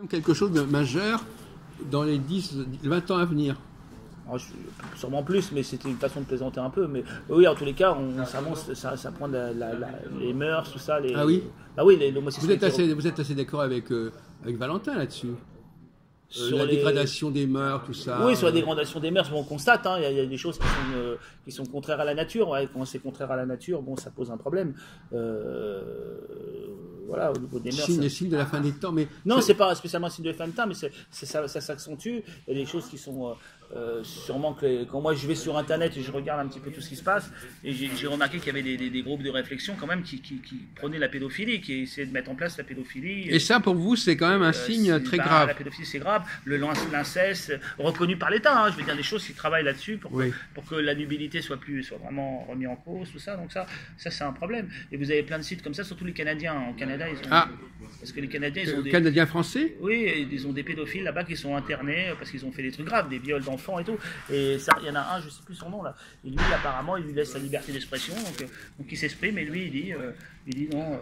Quelque chose de majeur dans les 20 ans à venir. Alors, sûrement plus, mais c'était une façon de plaisanter un peu. Mais oui, en tous les cas, ça prend les mœurs, tout ça. Ah oui. Ah oui, l'homosexualité. Vous êtes assez d'accord avec Valentin là-dessus. Sur la dégradation des mœurs, tout ça. Oui, sur la dégradation des mœurs, on constate, il y a des choses qui sont contraires à la nature. Ouais, quand c'est contraire à la nature, bon, ça pose un problème. Voilà, au niveau des mœurs. Les signes de la fin des temps, mais non, c'est pas spécialement un signe de la fin des temps, mais ça s'accentue. Il y a des choses qui sont sûrement que quand moi je vais sur Internet et je regarde un petit peu tout ce qui se passe, et j'ai remarqué qu'il y avait des groupes de réflexion quand même qui prenaient la pédophilie, qui essayaient de mettre en place la pédophilie. Et ça, pour vous, c'est quand même un signe très grave. La pédophilie, c'est grave. L'inceste, reconnu par l'État. Je veux dire des choses qui travaillent là-dessus pour que la nubilité soit vraiment remis en cause, tout ça. Donc ça c'est un problème. Et vous avez plein de sites comme ça, surtout les Canadiens. En Canada, ils ont parce que les Canadiens, ils ont Canadiens français. Oui, ils ont des pédophiles là-bas qui sont internés parce qu'ils ont fait des trucs graves, des viols d'enfants et tout. Et ça, il y en a un, je sais plus son nom là. Et lui, apparemment, il lui laisse la liberté d'expression, donc il s'exprime. Et lui, il dit non,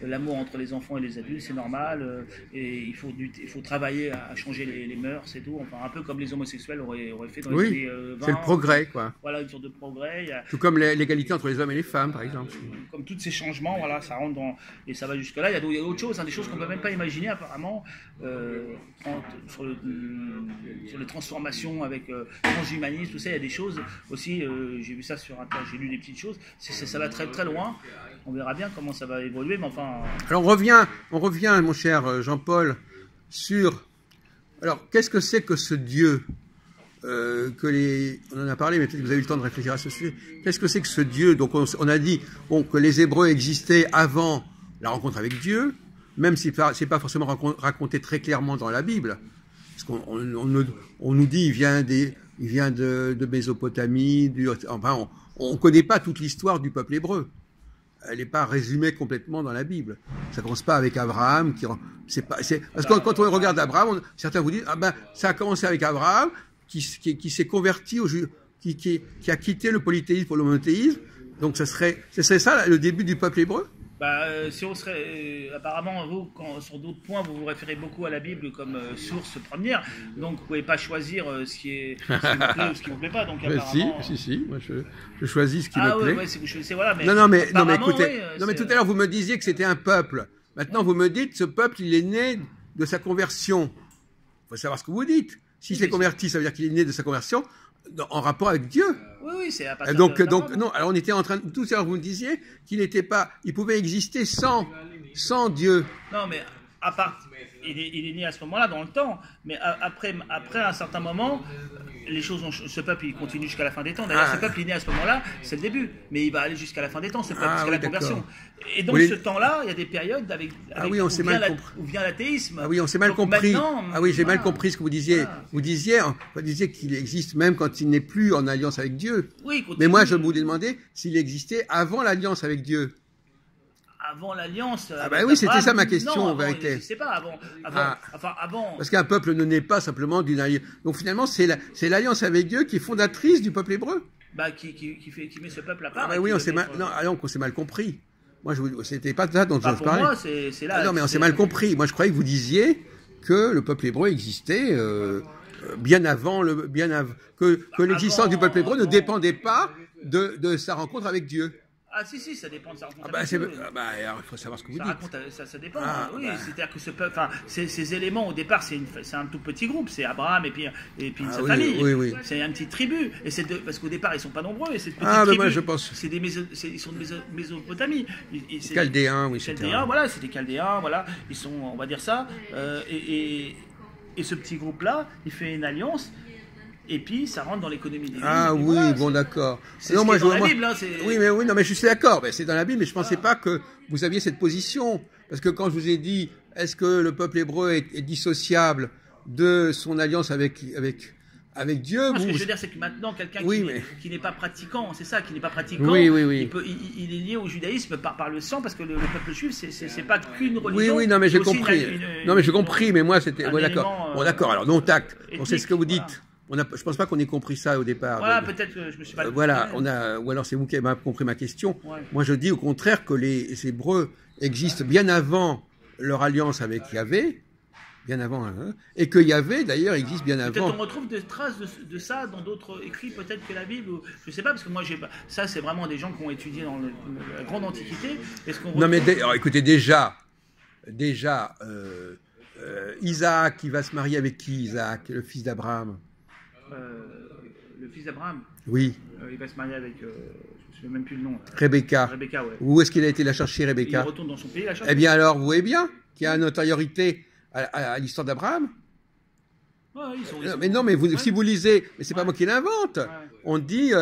l'amour entre les enfants et les adultes, c'est normal. Et il faut travailler à changer les mœurs, c'est tout. Enfin, un peu comme les homosexuels auraient fait dans les années 20. C'est le progrès, quoi. Voilà, une sorte de progrès. Tout comme l'égalité entre les hommes et les femmes, par exemple. Comme tous ces changements, voilà, ça rentre dans et ça va jusque là. Il y a d'autres choses, des choses qu'on peut même pas imaginer apparemment sur les transformations avec transhumanisme, tout ça. Il y a des choses aussi. J'ai vu ça sur Internet, j'ai lu des petites choses. Ça va très très loin. On verra bien comment ça va évoluer, mais enfin. Alors on revient, mon cher Jean-Paul, sur. Alors qu'est-ce que c'est que ce Dieu on en a parlé, mais peut-être que vous avez eu le temps de réfléchir à ce sujet. Qu'est-ce que c'est que ce Dieu? Donc on a dit que les Hébreux existaient avant la rencontre avec Dieu, même si c'est pas forcément raconté très clairement dans la Bible, parce qu'on nous dit il vient de Mésopotamie, enfin on connaît pas toute l'histoire du peuple hébreu. Elle n'est pas résumée complètement dans la Bible. Ça commence pas avec Abraham, parce que quand on regarde Abraham, certains vous disent ça a commencé avec Abraham qui s'est converti qui a quitté le polythéisme pour le monothéisme. Donc ce serait ça le début du peuple hébreu. Si on serait apparemment vous, sur d'autres points, vous vous référez beaucoup à la Bible comme source première, donc vous pouvez pas choisir ce qui vous plaît ou ce qui vous plaît pas. Donc apparemment. Si, moi je choisis ce qui me plaît. Ouais, c'est que vous choisissez, voilà. Mais non, mais écoutez, mais tout à l'heure vous me disiez que c'était un peuple. Maintenant vous me dites ce peuple il est né de sa conversion. Il faut savoir ce que vous dites. Si c'est converti, ça veut dire qu'il est né de sa conversion en rapport avec Dieu. Oui, c'est à partir donc non. Alors on était en train de tout à l'heure vous me disiez il pouvait exister sans Dieu. Non, mais à part, il est né à ce moment-là dans le temps, mais après un certain moment, les choses ce peuple il continue jusqu'à la fin des temps. D'ailleurs, ce peuple il est né à ce moment-là, c'est le début, mais il va aller jusqu'à la fin des temps, ce peuple, jusqu'à la conversion. Et donc ce temps-là, il y a des périodes où vient l'athéisme. Ah oui, on s'est mal compris. J'ai mal compris ce que vous disiez. Vous disiez qu'il existe même quand il n'est plus en alliance avec Dieu. Oui, mais moi je vous ai demandé s'il existait avant l'alliance avec Dieu. Avant l'alliance. Oui, c'était ça ma question, non, en vérité. Je sais pas, avant. Parce qu'un peuple ne naît pas simplement d'une alliance. Donc finalement, c'est l'alliance avec Dieu qui est fondatrice du peuple hébreu. Qui met ce peuple à part. Oui, on s'est mal compris. Moi, c'était pas ça dont je parlais. Pour moi, c'est là. Non, mais on s'est mal compris. Moi, je croyais que vous disiez que le peuple hébreu existait bien avant que l'existence du peuple hébreu ne dépendait pas de sa rencontre avec Dieu. Ah si, ça dépend de sa rencontre. Alors, il faut savoir ce que vous dites. Ça dépend. C'est-à-dire que ce peuple, ces éléments au départ, c'est un tout petit groupe. C'est Abraham et puis sa famille. Oui. C'est une petite tribu. Et parce qu'au départ, ils sont pas nombreux. Et cette petite tribu, moi je pense. Ils sont de Mésopotamie. Chaldéens, oui. Chaldéens, voilà, c'est des Chaldéens, voilà. Ils sont, on va dire ça. Et ce petit groupe-là, il fait une alliance. Et puis ça rentre dans l'économie des bon d'accord. C'est dans la Bible. Mais je suis d'accord. C'est dans la Bible, mais je pensais pas que vous aviez cette position. Parce que quand je vous ai dit, est-ce que le peuple hébreu est dissociable de son alliance avec Dieu? Ce que je veux dire, c'est que maintenant, quelqu'un qui n'est pas pratiquant, c'est ça, qui n'est pas pratiquant, il est lié au judaïsme par le sang, parce que le peuple juif, c'est pas qu'une religion. Oui, non, mais j'ai compris. J'ai compris, mais moi, c'était. D'accord. Bon, d'accord, alors, non, tact. On sait ce que vous dites. Je pense pas qu'on ait compris ça au départ. Voilà, peut-être que je me suis pas. Ou alors c'est vous qui avez compris ma question. Ouais. Moi, je dis au contraire que les Hébreux existent bien avant leur alliance avec Yahvé, bien avant, hein, et que Yahvé, d'ailleurs, existe bien Peut-être avant. on retrouve des traces de ça dans d'autres écrits, peut-être que la Bible, ou, je sais pas, parce que moi, j'ai pas, ça, c'est vraiment des gens qui ont étudié dans la grande Antiquité. Est-ce qu'on Non, mais retrouve- alors, écoutez, déjà, Isaac, il va se marier avec qui, Isaac, le fils d'Abraham? le fils d'Abraham, Oui, il va se marier avec, je me souviens même plus le nom, Rebecca. Rebecca, ouais. Où est-ce qu'il a été la chercher, Et il Rebecca? retourne dans son pays, la chasse. Eh bien alors, vous voyez bien qu'il y a une antériorité à l'histoire d'Abraham. Ouais, Non, mais ouais. si vous lisez, mais c'est pas moi qui l'invente. Ouais. On dit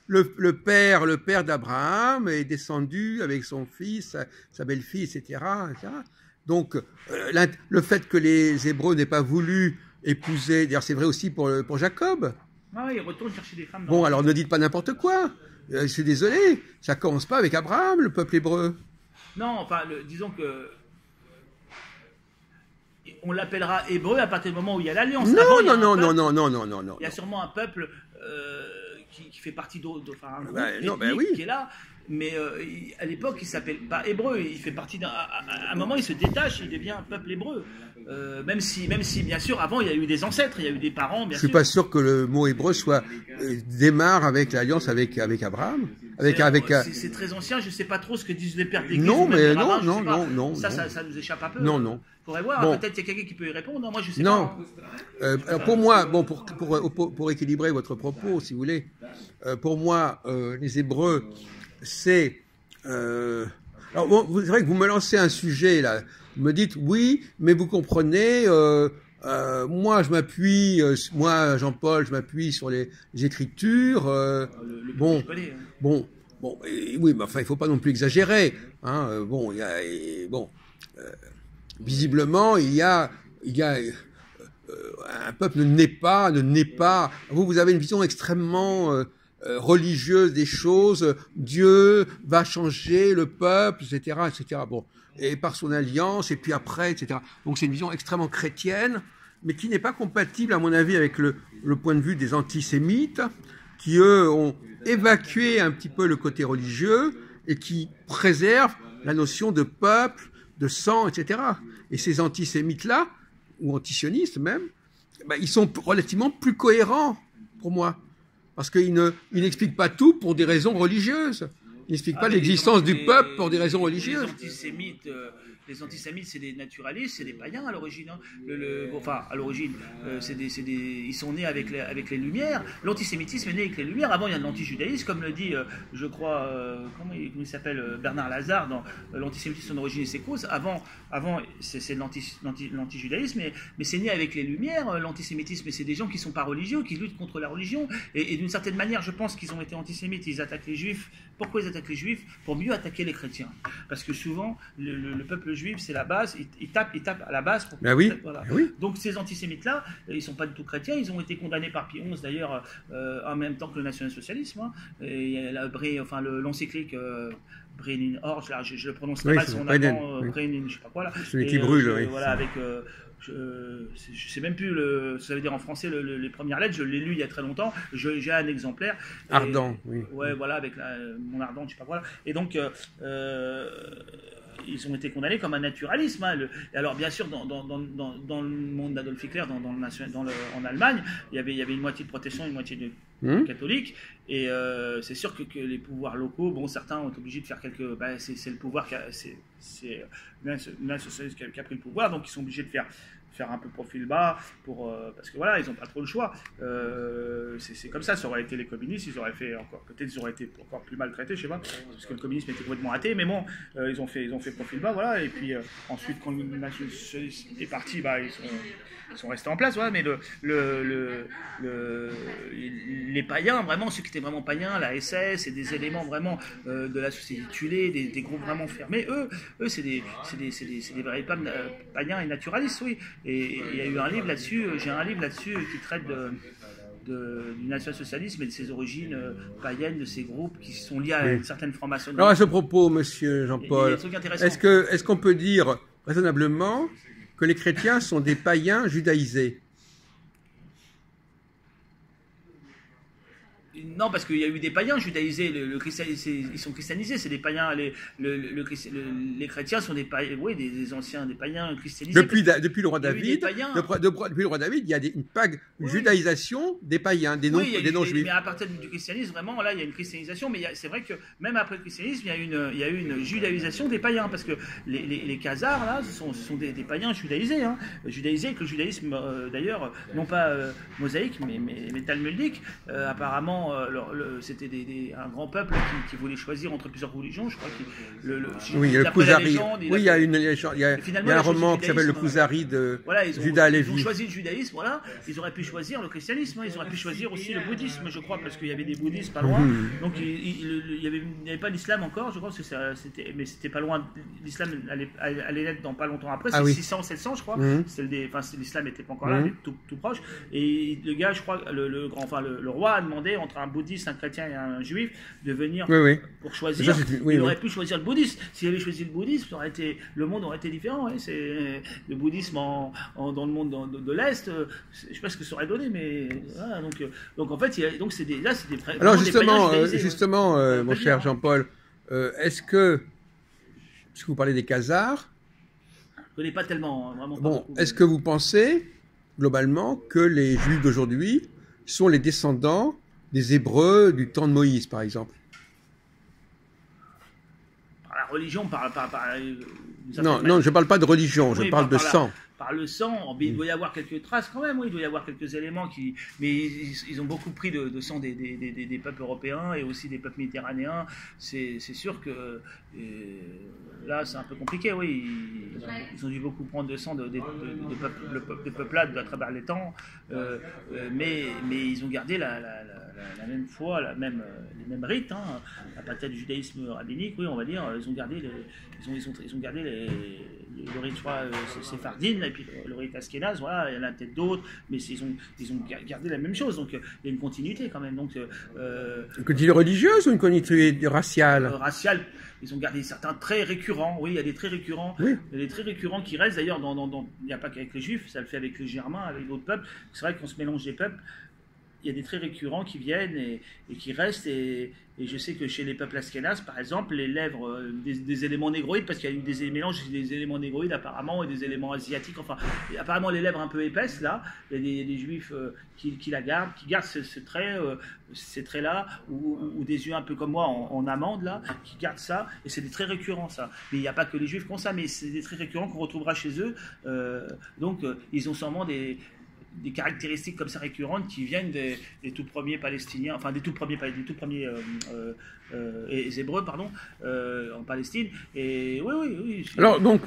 le père d'Abraham est descendu avec son fils, sa belle-fille, etc., etc. Donc, le fait que les Hébreux n'aient pas voulu épouser, d'ailleurs c'est vrai aussi pour Jacob. Ouais, il retourne chercher des femmes. Bon, alors ne dites pas n'importe quoi. Je suis désolé, ça commence pas avec Abraham, le peuple hébreu. Non, enfin, disons que on l'appellera hébreu à partir du moment où il y a l'alliance. Non, Avant, il y a non, un non, peuple- non, non, non, non, non. Il y a sûrement un peuple qui fait partie enfin, un groupe Non, ethnique oui. qui est là. Mais à l'époque, il s'appelle pas hébreu. Il fait partie d'un. À un moment, il se détache, il devient un peuple hébreu. Même si, bien sûr, avant, il y a eu des ancêtres, il y a eu des parents, bien Je suis sûr. pas sûr que le mot hébreu démarre avec l'alliance avec Abraham. C'est très ancien, je sais pas trop ce que disent les pères d'église. Non, ou même mais les non, rabbins, je non, sais pas. non, non, Ça, non. ça nous échappe un peu. Non, non. Faudrait voir, Bon. peut-être qu'il y a quelqu'un qui peut y répondre. Non, moi, je sais Non. pas. Alors pour moi, bon, pour équilibrer votre propos, si vous voulez, pour moi, les Hébreux, c'est. Alors bon, c'est vrai que vous me lancez un sujet là. Vous me dites oui, mais vous comprenez. Moi, je m'appuie, moi, Jean-Paul, je m'appuie sur les Écritures. Bon, Je connais, hein. bon, oui, mais enfin, il faut pas non plus exagérer. Hein, bon, visiblement, il y a un peuple ne naît pas. Vous avez une vision extrêmement religieuse des choses. Dieu va changer le peuple, etc., etc. Bon, et par son alliance, et puis après, etc. Donc c'est une vision extrêmement chrétienne, mais qui n'est pas compatible, à mon avis, avec le point de vue des antisémites, qui eux ont évacué un petit peu le côté religieux et qui préservent la notion de peuple, de sang, etc. Et ces antisémites-là, ou antisionistes même, ben, ils sont relativement plus cohérents pour moi. Parce qu'ils n'expliquent pas tout pour des raisons religieuses. Ils n'expliquent pas l'existence du peuple pour des raisons religieuses. Les antisémites, c'est des naturalistes, c'est des païens à l'origine. Hein. Enfin, à l'origine, ils sont nés avec les Lumières. L'antisémitisme est né avec les Lumières. Avant, il y a de l'antijudaïsme, comme le dit, je crois, comment il s'appelle, Bernard Lazare, dans l'antisémitisme, son origine et ses causes. Avant c'est de l'antijudaïsme, mais c'est né avec les Lumières, l'antisémitisme. Et c'est des gens qui ne sont pas religieux, qui luttent contre la religion. Et d'une certaine manière, je pense qu'ils ont été antisémites. Ils attaquent les Juifs. Pourquoi ils attaquent les Juifs? Pour mieux attaquer les chrétiens. Parce que souvent, le peuple juif, c'est la base, ils tapent à la base. Ben oui, voilà. ben oui. Donc ces antisémites-là, ils ne sont pas du tout chrétiens, ils ont été condamnés par Pie XI d'ailleurs, en même temps que le national-socialisme. Hein. Et l'encyclique Brenin Orge, là, je le prononce très mal, son allemand, Brenin, je sais pas quoi là. Celui qui brûle, oui. Voilà, avec... je sais même plus ce que ça veut dire en français les premières lettres, je l'ai lu il y a très longtemps, j'ai un exemplaire. Ardent, oui. Ouais, voilà, avec mon ardent, je sais pas quoi là. Et donc, ils ont été condamnés comme un naturalisme. Hein. Alors, bien sûr, dans le monde d'Adolf Hitler, en Allemagne, il y avait une moitié de protestants, une moitié de catholiques. Et c'est sûr que les pouvoirs locaux, bon, certains ont été obligés de faire quelques. Ben, c'est le pouvoir c'est socialiste qui a pris le pouvoir, donc ils sont obligés de faire un peu profil bas parce que voilà, ils n'ont pas trop le choix. C'est comme ça aurait été les communistes, ils auraient été encore plus maltraités, je sais pas, parce que le communisme était complètement athée, mais bon, ils ont fait profil bas, voilà, et puis ensuite quand le nationalisme est parti, bah, ils sont restés en place, voilà, mais les païens, vraiment, ceux qui étaient vraiment païens, la SS, et des éléments vraiment de la société tuée, des groupes vraiment fermés, eux c'est des véritables païens et naturalistes, oui. Et il y a eu un livre là-dessus, j'ai un livre là-dessus qui traite du national-socialisme et de ses origines païennes, de ces groupes qui sont liés à une certaine franc-maçonnerie. Alors à ce propos, monsieur Jean-Paul, est-ce est-ce qu'on peut dire raisonnablement que les chrétiens sont des païens judaïsés? Non, parce qu'il y a eu des païens judaïsés, ils sont christianisés, c'est des païens, les chrétiens sont des païens, oui, des anciens, des païens christianisés. Depuis le roi David, depuis le roi David, il y a une judaïsation des païens, des non-juifs. Mais à partir du christianisme, vraiment, là, il y a une christianisation, mais c'est vrai que même après le christianisme, il y a eu une judaïsation des païens, parce que les Khazars, là, ce sont des païens judaïsés, hein, judaïsés avec le judaïsme, d'ailleurs, non pas mosaïque, mais talmudique. Apparemment, c'était un grand peuple qui voulait choisir entre plusieurs religions, je crois. Oui, le Kuzari. Oui, il y a un roman qui s'appelle le Kuzari de Judas Lévi. Ils ont choisi le judaïsme, voilà. Ils auraient pu choisir le christianisme, hein, ils auraient pu choisir aussi le bouddhisme, je crois, parce qu'il y avait des bouddhistes pas loin. Donc il n'y avait pas l'islam encore, je crois, mais c'était pas loin. L'islam allait naître dans pas longtemps après, c'est 600, 700, je crois. L'islam n'était pas encore là, mais tout proche. Et le gars, je crois, le roi a demandé entre un bouddhiste, un chrétien et un juif de venir pour choisir. Il aurait pu choisir le bouddhisme. S'il avait choisi le bouddhisme, le monde aurait été différent. Ouais. C'est le bouddhisme dans le monde de l'Est. Je ne sais pas ce que ça aurait donné, mais voilà, donc en fait, c'est des vrais. Alors justement, mon cher Jean-Paul, est-ce que vous parlez des Khazars, je ne connais pas tellement, vraiment. Bon, est-ce que vous pensez globalement que les Juifs d'aujourd'hui sont les descendants des Hébreux du temps de Moïse, par exemple? Par la religion, non, je ne parle pas de religion, je parle de sang. Par le sang, il doit y avoir quelques traces quand même, oui, il doit y avoir quelques éléments mais ils ont beaucoup pris de sang des peuples européens et aussi des peuples méditerranéens. C'est sûr que là, c'est un peu compliqué, oui. Ils ont dû beaucoup prendre de sang de peuplades à travers les temps, mais ils ont gardé la même foi, les mêmes rites, hein, à partir du judaïsme rabbinique, oui, on va dire. Ils ont gardé le rite séphardine, et puis le rite askénaze, voilà, il y en a peut-être d'autres, mais ils ont gardé la même chose, donc il y a une continuité quand même. Donc, une continuité religieuse ou une continuité raciale? Raciale. Ils ont gardé certains traits récurrents, oui, il y a des traits récurrents, il y a des traits récurrents qui restent, d'ailleurs, il n'y a pas qu'avec les Juifs, ça le fait avec les Germains, avec d'autres peuples, c'est vrai qu'on se mélange des peuples, il y a des traits récurrents qui viennent et qui restent, et je sais que chez les peuples askénazes, par exemple, les lèvres, des éléments négroïdes, parce qu'il y a eu des mélanges des éléments négroïdes apparemment et des éléments asiatiques, enfin, apparemment les lèvres un peu épaisses, là, il y a des Juifs qui gardent ces traits-là, ou des yeux un peu comme moi en amande, là, qui gardent ça, et c'est des traits récurrents, ça. Mais il n'y a pas que les Juifs qui ont ça, mais c'est des traits récurrents qu'on retrouvera chez eux, donc ils ont sûrement des caractéristiques comme ça récurrentes qui viennent des tout premiers Palestiniens, enfin des tout premiers Hébreux, pardon, en Palestine. Et oui. Alors donc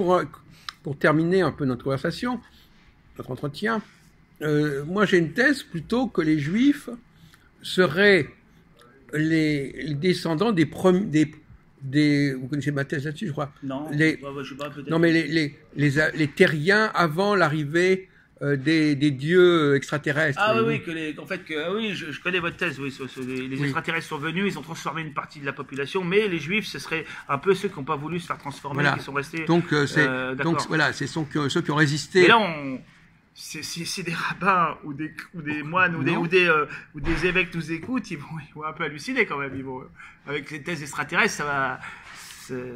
pour terminer un peu notre conversation, notre entretien, moi j'ai une thèse plutôt que les Juifs seraient les descendants des vous connaissez ma thèse là-dessus, je crois. Non, je sais pas, peut-être. Non, mais les terriens avant l'arrivée des dieux extraterrestres. Ah oui, je connais votre thèse. Oui, les extraterrestres sont venus, ils ont transformé une partie de la population, mais les Juifs, ce serait un peu ceux qui n'ont pas voulu se faire transformer, qui sont restés. Donc voilà, c'est ceux qui ont résisté. Et là, c'est des rabbins ou des moines ou des évêques nous écoutent, ils vont un peu halluciner quand même. Avec les thèses extraterrestres,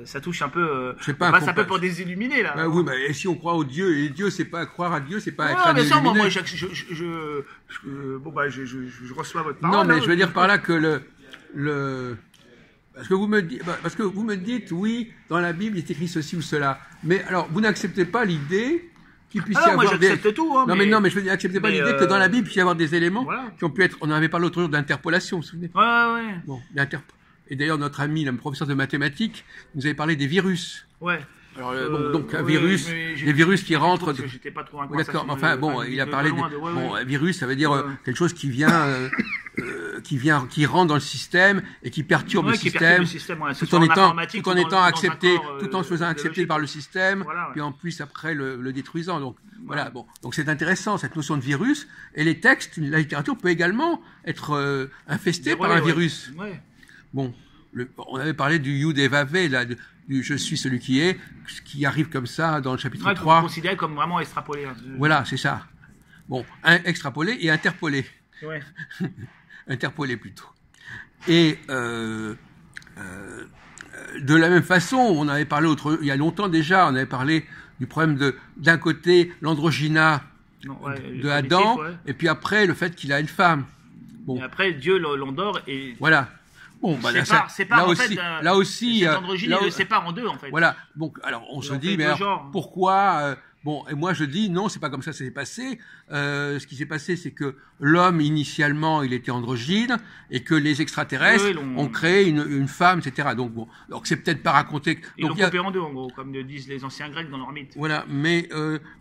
ça touche un peu. C'est pas un peu pour des illuminés là. Oui, mais si on croit au Dieu, et Dieu, c'est pas croire à Dieu, c'est pas être un illuminé. Moi, je reçois votre parole. Non, mais je veux dire par là que parce que vous me dites, oui, dans la Bible, il est écrit ceci ou cela. Mais alors, vous n'acceptez pas l'idée qu'il puisse y avoir j'accepte tout. Hein, non, mais je veux dire, acceptez pas l'idée que dans la Bible, il puisse y avoir des éléments qui ont pu être. On en avait parlé l'autre jour d'interpolation, vous vous souvenez? Ouais. Bon, et d'ailleurs, notre ami, le professeur de mathématiques, nous avait parlé des virus. Ouais. Alors, donc, un virus, des virus qui rentrent. J'étais pas trop d'accord, enfin, bon, il a parlé un virus, ça veut dire quelque chose qui vient, qui rentre dans le système et qui perturbe le système, tout en étant accepté, tout en se faisant accepter par le système, puis en plus après le détruisant. Donc, voilà, bon. Donc, c'est intéressant, cette notion de virus. Et les textes, la littérature peut également être infestée par un virus. Ouais. Bon, on avait parlé du Yud-Vav, là, du je suis celui qui est, qui arrive comme ça dans le chapitre 3. Considéré comme vraiment extrapolé. Hein. Voilà, c'est ça. Bon, extrapolé et interpolé. Ouais. Interpolé plutôt. Et de la même façon, on avait parlé il y a longtemps déjà, on avait parlé du problème d'un côté l'androgyna de Adam, et puis après le fait qu'il a une femme. Bon. Et après Dieu l'endort et voilà. Bon, bah, là aussi, cet androgyne, il le sépare en deux en fait. Voilà. Donc, alors on se dit, mais alors, pourquoi bon, et moi je dis non, c'est pas comme ça s'est passé. Ce qui s'est passé, c'est que l'homme initialement, il était androgyne, et que les extraterrestres ont créé une femme, etc. Donc bon, donc c'est peut-être pas raconté. Ils l'ont coupé en deux, en gros, comme le disent les anciens Grecs dans leur mythe. Voilà, mais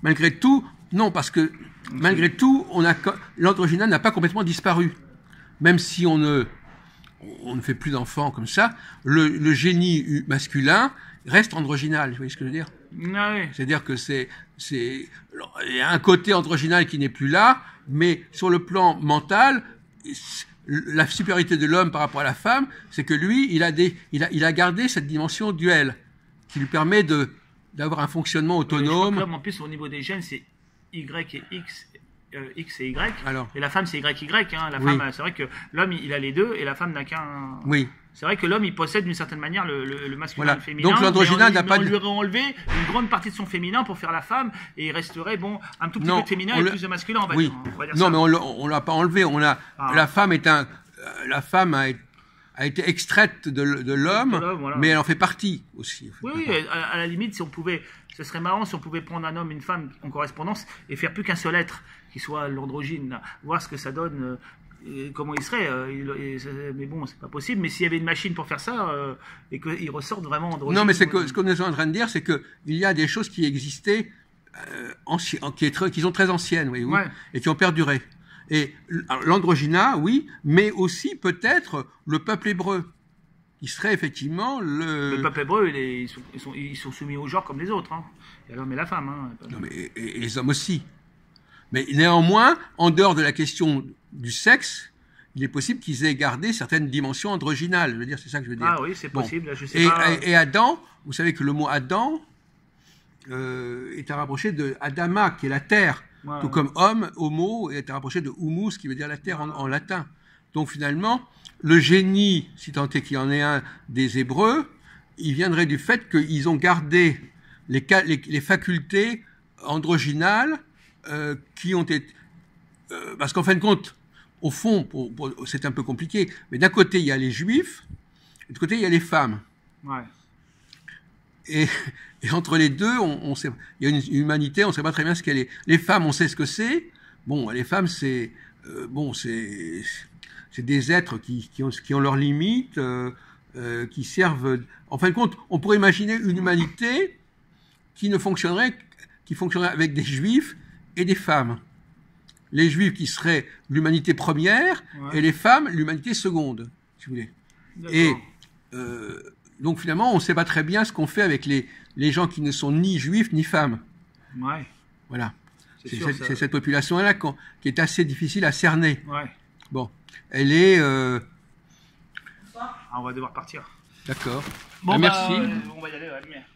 malgré tout, non, parce que malgré tout, l'androgyne n'a pas complètement disparu, même si on ne fait plus d'enfants comme ça, le génie masculin reste androgynal, vous voyez ce que je veux dire? Ah oui. C'est-à-dire que il y a un côté androgynal qui n'est plus là, mais sur le plan mental, la supériorité de l'homme par rapport à la femme, c'est que lui, il a gardé cette dimension duelle, qui lui permet d'avoir un fonctionnement autonome. L'homme, en plus, au niveau des gènes, c'est Y et X. X et Y, alors, et la femme c'est YY, hein. La femme, c'est vrai que l'homme il a les deux et la femme n'a qu'un. Oui. C'est vrai que l'homme il possède d'une certaine manière le masculin et le féminin. Donc l'androgyne n'a pas. On lui aurait enlevé une grande partie de son féminin pour faire la femme et il resterait un tout petit peu de féminin et plus de masculin, on va dire. Non, mais on l'a pas enlevé. La femme a été extraite de l'homme, voilà. Mais elle en fait partie aussi. Oui, à la limite, si on pouvait, ce serait marrant si on pouvait prendre un homme, une femme en correspondance et faire plus qu'un seul être qui soit l'androgyne, voir ce que ça donne, comment il serait. Mais bon, c'est pas possible. Mais s'il y avait une machine pour faire ça et qu'il ressorte vraiment androgyne. Non, mais ce qu'on est en train de dire, c'est que il y a des choses qui existaient, qui sont très anciennes, oui, ouais. Et qui ont perduré. Et l'androgyna, oui, mais aussi peut-être le peuple hébreu, qui serait effectivement le peuple hébreu, ils sont soumis au genre comme les autres, hein. Il y a l'homme et la femme. Hein. Non, mais et les hommes aussi. Mais néanmoins, en dehors de la question du sexe, il est possible qu'ils aient gardé certaines dimensions androgynales. Je veux dire, c'est ça que je veux dire. Ah oui, c'est possible. Là, je sais pas. Et Adam, vous savez que le mot Adam est à rapprocher de Adama, qui est la terre. Ouais, tout comme homme, homo, est rapproché de humus, qui veut dire la terre en latin. Donc finalement, le génie, si tant est qu'il y en ait un des Hébreux, il viendrait du fait qu'ils ont gardé les facultés androgynales qui ont été... parce qu'en fin de compte, au fond, c'est un peu compliqué, mais d'un côté, il y a les juifs, et de l'autre côté, il y a les femmes. Ouais. Et entre les deux, il y a une humanité, on ne sait pas très bien ce qu'elle est. Les femmes, on sait ce que c'est. Bon, les femmes, c'est des êtres qui ont leurs limites, qui servent. En fin de compte, on pourrait imaginer une humanité qui fonctionnerait avec des juifs et des femmes. Les juifs qui seraient l'humanité première, ouais. Et les femmes l'humanité seconde, si vous voulez. Et donc finalement, on ne sait pas très bien ce qu'on fait avec les gens qui ne sont ni juifs ni femmes. Ouais. Voilà. C'est cette population-là qui est assez difficile à cerner. Ouais. Bon, elle est... on va devoir partir. D'accord. Bon, merci. On va y aller, ouais, lumière.